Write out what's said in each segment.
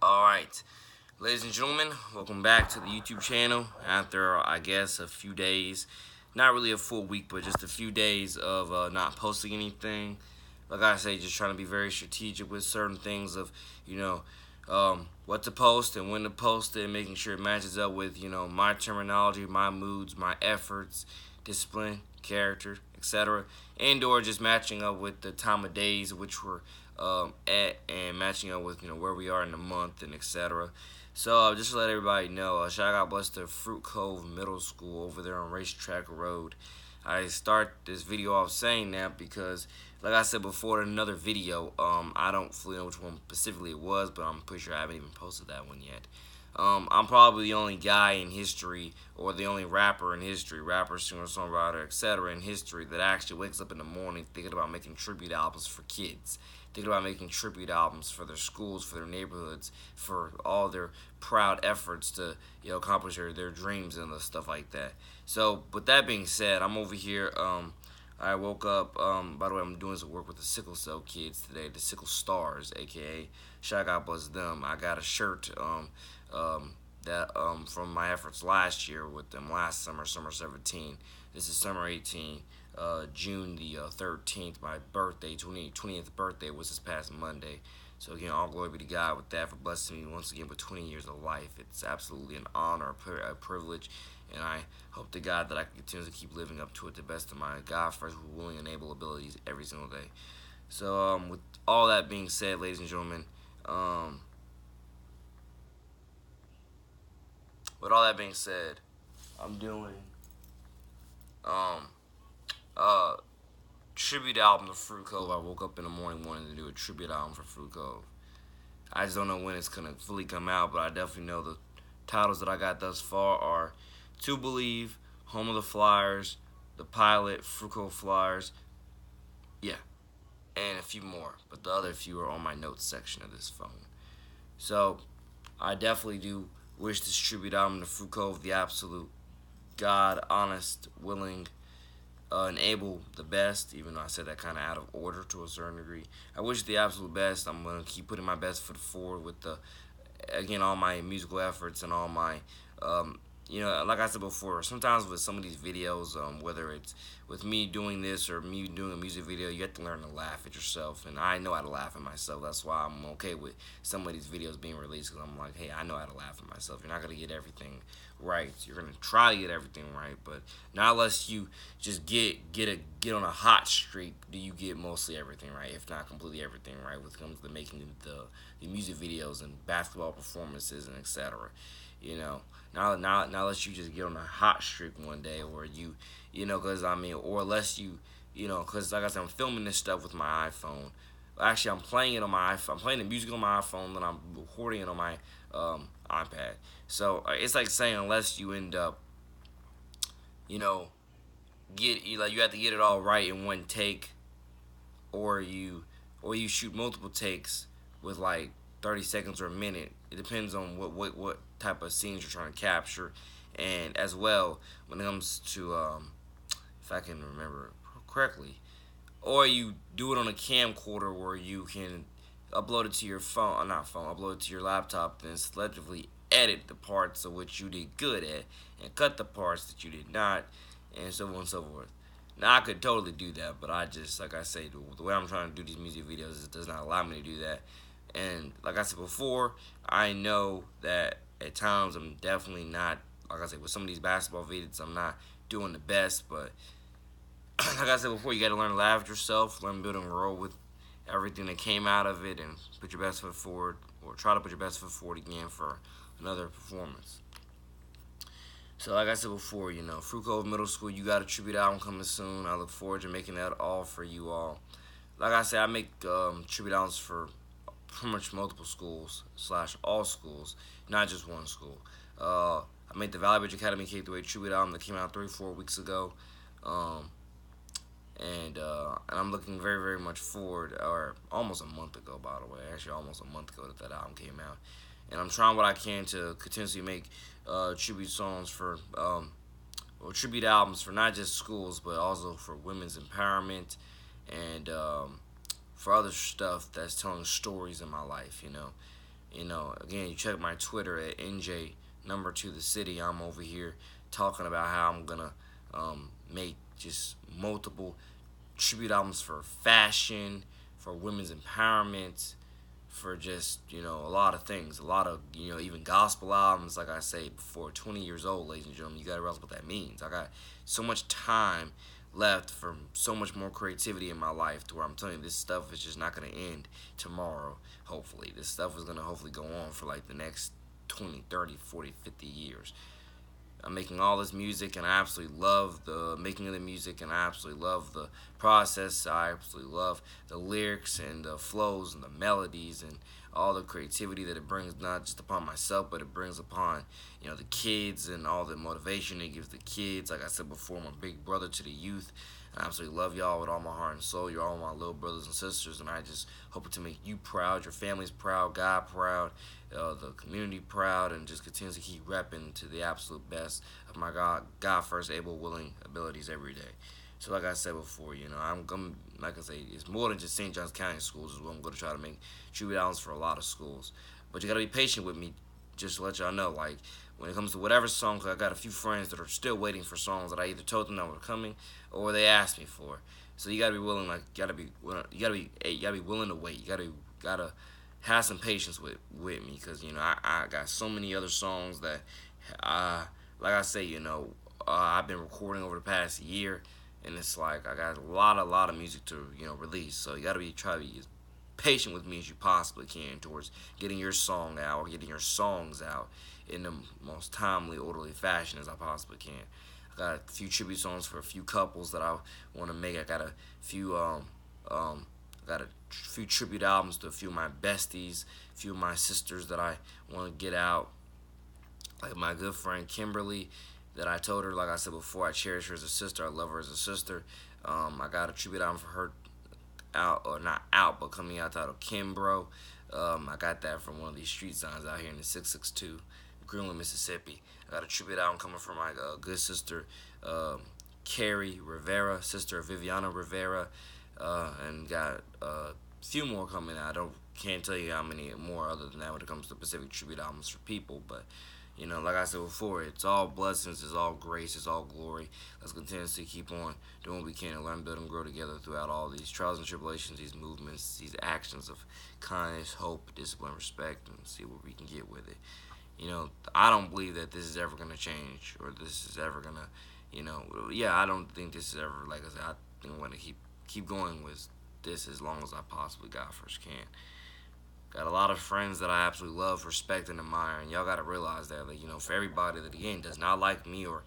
Alright, ladies and gentlemen, welcome back to the YouTube channel after, I guess, a few days. Not really a full week, but just a few days of not posting anything. Like I say, just trying to be very strategic with certain things of, what to post and when to post it, and making sure it matches up with, my terminology, my moods, my efforts, discipline, character, etc. And or just matching up with the time of days which we're at, and matching up with where we are in the month and etc. So just to let everybody know, shout out bless to Fruit Cove Middle School over there on Racetrack Road. I start this video off saying that because, like I said before in another video, I don't fully know which one specifically it was, but I'm pretty sure I haven't even posted that one yet. I'm probably the only guy in history, or the only rapper in history, rapper, singer, songwriter, etc. in history that actually wakes up in the morning thinking about making tribute albums for kids, thinking about making tribute albums for their schools, for their neighborhoods, for all their proud efforts to accomplish their dreams and the stuff like that. So, with that being said, I'm over here. I woke up. By the way, I'm doing some work with the sickle cell kids today, the sickle stars, aka shout out bless them. I got a shirt that from my efforts last year with them last summer, summer 17. This is summer 18. June the 13th, my birthday, 20th birthday was this past Monday. So again, all glory be to God with that for blessing me once again with 20 years of life. It's absolutely an honor, a privilege, and I hope to God that I can continue to keep living up to it to the best of my God first willing and able abilities every single day. So with all that being said, ladies and gentlemen, um, with all that being said, I'm doing um uh tribute album to Fruit Cove. I woke up in the morning wanting to do a tribute album for Fruit Cove. I just don't know when it's gonna fully come out, but I definitely know the titles that I got thus far are To Believe, Home of the Flyers, The Pilot, Fruit Cove Flyers, yeah, and a few more. But the other few are on my notes section of this phone. So I definitely do wish this tribute album to Fruit Cove the absolute God, honest, willing, and able the best, even though I said that kind of out of order to a certain degree. I wish the absolute best. I'm going to keep putting my best foot forward with again, all my musical efforts and all my, like I said before, sometimes with some of these videos, whether it's with me doing this or me doing a music video, you have to learn to laugh at yourself. And I know how to laugh at myself. That's why I'm okay with some of these videos being released, because I'm like, hey, I know how to laugh at myself. You're not going to get everything right. You're going to try to get everything right, but not unless you just get on a hot streak do you get mostly everything right, if not completely everything right, when it comes to making the music videos and basketball performances and etc. You know, not unless you just get on a hot streak one day, or because or unless because like I said, I'm filming this stuff with my iPhone. Actually, I'm playing it on my iPhone. I'm playing the music on my iPhone, then I'm recording it on my iPad. So it's like saying unless you end up, you know, you have to get it all right in one take, or you shoot multiple takes with like 30 seconds or a minute. It depends on what type of scenes you're trying to capture, and as well when it comes to if I can remember correctly, or you do it on a camcorder where you can upload it to your phone, not phone, upload it to your laptop, and selectively edit the parts of which you did good at, and cut the parts that you did not, and so on and so forth. Now I could totally do that, but I just, like I say, the way I'm trying to do these music videos it does not allow me to do that. And like I said before, I know that at times I'm definitely not, like I said, with some of these basketball videos, I'm not doing the best, but like I said before, you got to learn to laugh at yourself, learn to build and roll with everything that came out of it, and put your best foot forward, or try to put your best foot forward again for another performance. So like I said before, Fruit Cove Middle School, you got a tribute album coming soon. I look forward to making that all for you all. Like I said, I make tribute albums for pretty much multiple schools / all schools, not just one school. I made the Valley Bridge Academy K-8 tribute album that came out 3 or 4 weeks ago. Um, and I'm looking very, very much forward, or almost a month ago, by the way, actually almost a month ago that album came out. And I'm trying what I can to continuously make tribute songs for, or tribute albums for not just schools, but also for women's empowerment, and for other stuff that's telling stories in my life, Again, you check my Twitter at NJ number two the city. I'm over here talking about how I'm gonna make just multiple tribute albums for fashion, for women's empowerment, for just a lot of things, a lot of even gospel albums. Like I say before, 20 years old, ladies and gentlemen, you gotta realize what that means. I got so much time left for so much more creativity in my life to where I'm telling you this stuff is just not gonna end tomorrow. Hopefully this stuff is gonna hopefully go on for like the next 20, 30, 40, 50 years. I'm making all this music, and I absolutely love the making of the music, and I absolutely love the process. I absolutely love the lyrics and the flows and the melodies and all the creativity that it brings, not just upon myself, but it brings upon the kids and all the motivation it gives the kids. Like I said before, I'm a big brother to the youth. I absolutely love y'all with all my heart and soul. You're all my little brothers and sisters, and I just hope to make you proud, your families proud, God proud, the community proud, and just continue to keep repping to the absolute best of my God first, able, willing abilities every day. So, like I said before, I'm going, like I say, it's more than just St. Johns County schools. Is what I'm going to try to make tribute albums for a lot of schools. But you got to be patient with me, just to let y'all know. Like, when it comes to whatever songs, I got a few friends that are still waiting for songs that I either told them that were coming or they asked me for. So you gotta be willing, like you gotta be willing to wait. You gotta have some patience with me, because I got so many other songs that, like I say, I've been recording over the past year, and it's like I got a lot of music to release. So you gotta try to be as patient with me as you possibly can towards getting your song out or getting your songs out in the most timely, orderly fashion as I possibly can. I got a few tribute songs for a few couples that I want to make. I got a few got a few tribute albums to a few of my besties, a few of my sisters that I want to get out. Like my good friend Kimberly, that I told her, like I said before, I cherish her as a sister. I love her as a sister. I got a tribute album for her out, or not out, but coming out titled Kimbro. I got that from one of these street signs out here in the 662 Greenwood, Mississippi. I got a tribute album coming from my good sister, Carrie Rivera, sister of Viviana Rivera, and got a few more coming out. Can't tell you how many more other than that when it comes to Pacific tribute albums for people, but like I said before, it's all blessings, it's all grace, it's all glory. Let's continuously keep on doing what we can and learn, build, and grow together throughout all these trials and tribulations, these movements, these actions of kindness, hope, discipline, respect, and see what we can get with it. I don't believe that this is ever going to change, or this is ever going to, I don't think this is ever, like I said, I think I'm going to keep going with this as long as I possibly God first can. Got a lot of friends that I absolutely love, respect, and admire, and y'all gotta realize that, like, for everybody that again does not like me or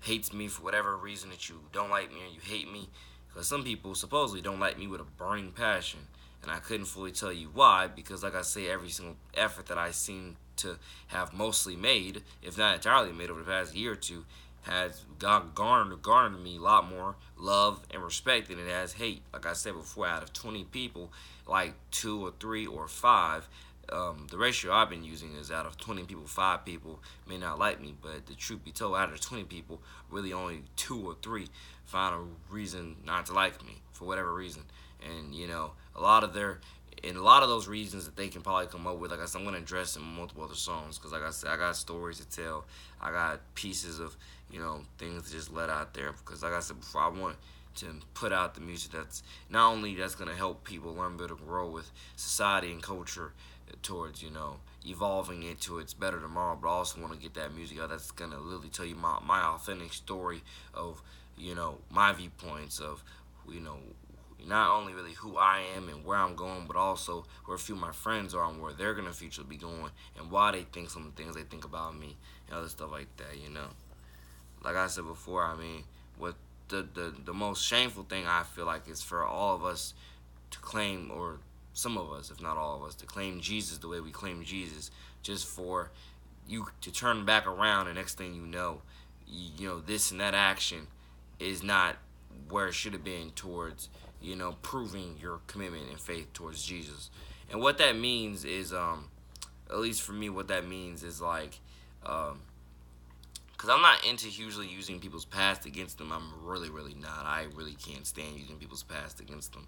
hates me for whatever reason that you don't like me or you hate me, because some people supposedly don't like me with a burning passion, and I couldn't fully tell you why, because like I say, every single effort that I seem to have mostly made, if not entirely made over the past year or two, has garnered me a lot more love and respect than it has hate. Like I said before, out of 20 people, like 2 or 3 or 5, the ratio I've been using is out of 20 people, 5 people may not like me, but the truth be told, out of 20 people, really only 2 or 3 find a reason not to like me for whatever reason. And a lot of those reasons that they can probably come up with, like I said, I'm going to address in multiple other songs, because like I said, I got stories to tell. I got pieces of things to just let out there, because like I said before, I want to put out the music that's not only that's going to help people learn, build, and grow with society and culture towards evolving into its better tomorrow, but I also want to get that music out that's going to literally tell you my authentic story of my viewpoints of not only really who I am and where I'm going, but also where a few of my friends are and where they're gonna future be going, and why they think some of the things they think about me and other stuff like that. Like I said before, I mean, what the most shameful thing I feel like is for all of us to claim, or some of us, if not all of us, to claim Jesus the way we claim Jesus, just for you to turn back around and next thing this and that action is not where it should have been towards proving your commitment and faith towards Jesus. And what that means is, at least for me, what that means is like, because I'm not into hugely using people's past against them. I'm really, really not. I really can't stand using people's past against them.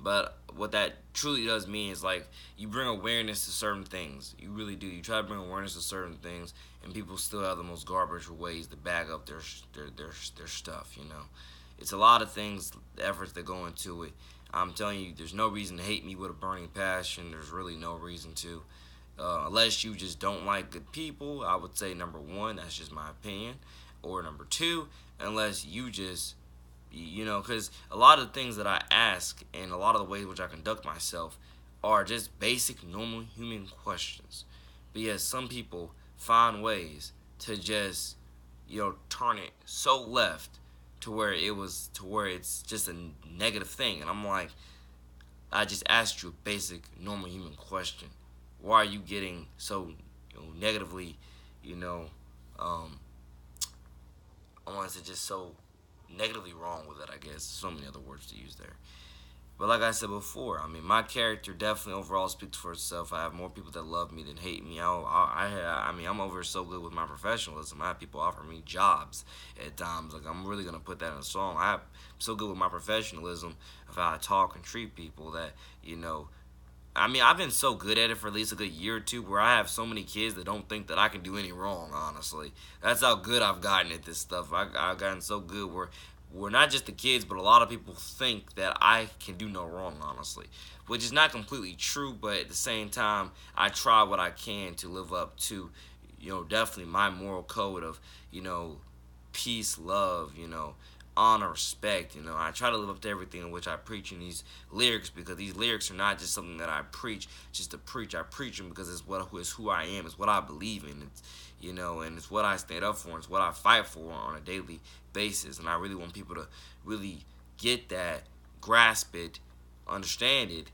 But what that truly does mean is like you bring awareness to certain things. You really do. You try to bring awareness to certain things, and people still have the most garbage ways to bag up their stuff. You know, it's a lot of things, the efforts that go into it. I'm telling you, there's no reason to hate me with a burning passion. There's really no reason to. Unless you just don't like good people, I would say number one, that's just my opinion. Or number two, unless you just, because a lot of the things that I ask and a lot of the ways which I conduct myself are just basic, normal human questions. But yet, some people find ways to just, turn it so left to where it's just a negative thing. And I'm like, I just asked you a basic, normal human question. Why are you getting so, negatively, you know, um, I want to say just so negatively wrong with it, I guess. So many other words to use there. But like I said before, I mean, my character definitely overall speaks for itself. I have more people that love me than hate me. I mean, I'm over so good with my professionalism. I have people offer me jobs at times. Like, I'm really going to put that in a song. I'm so good with my professionalism of how I talk and treat people that, I mean, I've been so good at it for at least a good year or two where I have so many kids that don't think that I can do any wrong, honestly. That's how good I've gotten at this stuff. I've gotten so good where we're not just the kids, but a lot of people think that I can do no wrong, honestly. Which is not completely true, but at the same time, I try what I can to live up to, definitely my moral code of, you know, peace, love, honor, respect. I try to live up to everything in which I preach in these lyrics because these lyrics are not just something that I preach just to preach. I preach them because it's who I am. It's what I believe in. And it's what I stand up for. It's what I fight for on a daily basis. And I really want people to really get that, grasp it, understand it,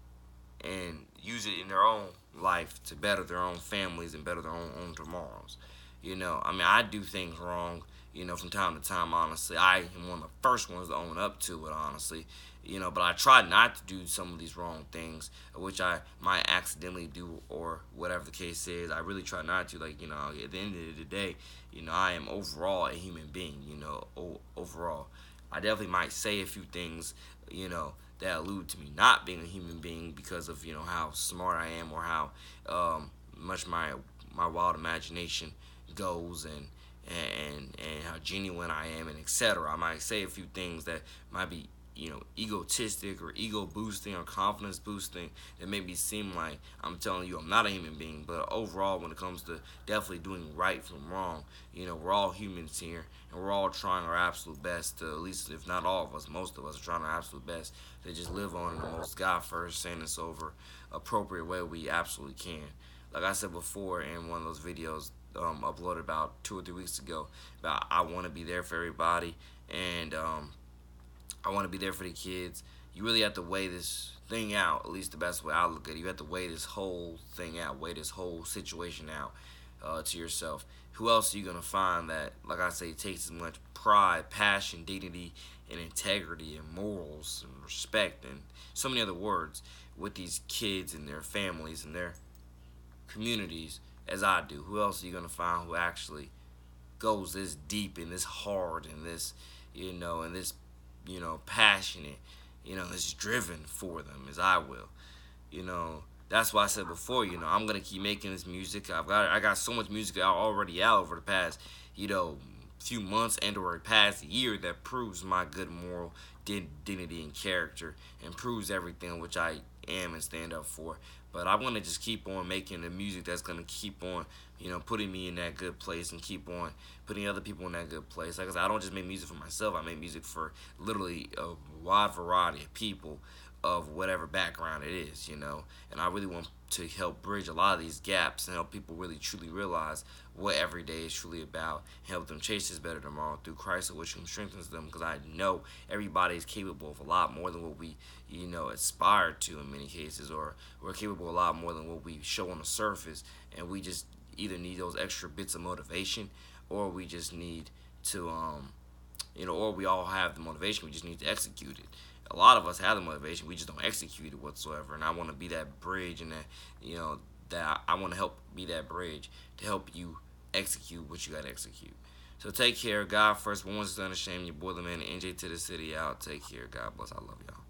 and use it in their own life to better their own families and better their own tomorrows. I mean, I do things wrong, from time to time, honestly. I am one of the first ones to own up to it, honestly. But I try not to do some of these wrong things, which I might accidentally do or whatever the case is. I really try not to. Like, at the end of the day, I am overall a human being, overall. I definitely might say a few things, that allude to me not being a human being because of, how smart I am or how much my wild imagination goes and how genuine I am and etc. I might say a few things that might be egotistic or ego boosting or confidence boosting that make me seem like I'm telling you I'm not a human being. But overall, when it comes to definitely doing right from wrong, we're all humans here and we're all trying our absolute best to, at least if not all of us, most of us are trying our absolute best to just live on in the most God first, saying this over appropriate way we absolutely can. Like I said before in one of those videos uploaded about 2 or 3 weeks ago, about I want to be there for everybody and I want to be there for the kids. You really have to weigh this thing out, at least the best way I look at it. You have to weigh this whole thing out, weigh this whole situation out to yourself. Who else are you going to find that, like I say, takes as much pride, passion, dignity, and integrity, and morals, and respect, and so many other words with these kids and their families and their communities as I do? Who else are you going to find who actually goes this deep and this hard and this, and this passionate, is driven for them as I will. That's why I said before, I'm gonna keep making this music. I got so much music already out over the past, few months and or past year that proves my good moral dignity and character and proves everything which I am and stand up for. But I'm gonna just keep on making the music that's gonna keep on, putting me in that good place and keep on putting other people in that good place. Like I said, I don't just make music for myself. I make music for literally a wide variety of people of whatever background it is, And I really want to help bridge a lot of these gaps and help people really truly realize what every day is truly about and help them chase this better tomorrow through Christ, which strengthens them, because I know everybody is capable of a lot more than what we, aspire to in many cases, or we're capable of a lot more than what we show on the surface, and we just either need those extra bits of motivation or we just need to, or we all have the motivation, we just need to execute it. A lot of us have the motivation, we just don't execute it whatsoever. And I want to be that bridge, and that I want to help be that bridge to help you execute what you got to execute. So take care. God first. One was to understand your boy, the man, NJ to the city out. Take care. God bless. I love y'all.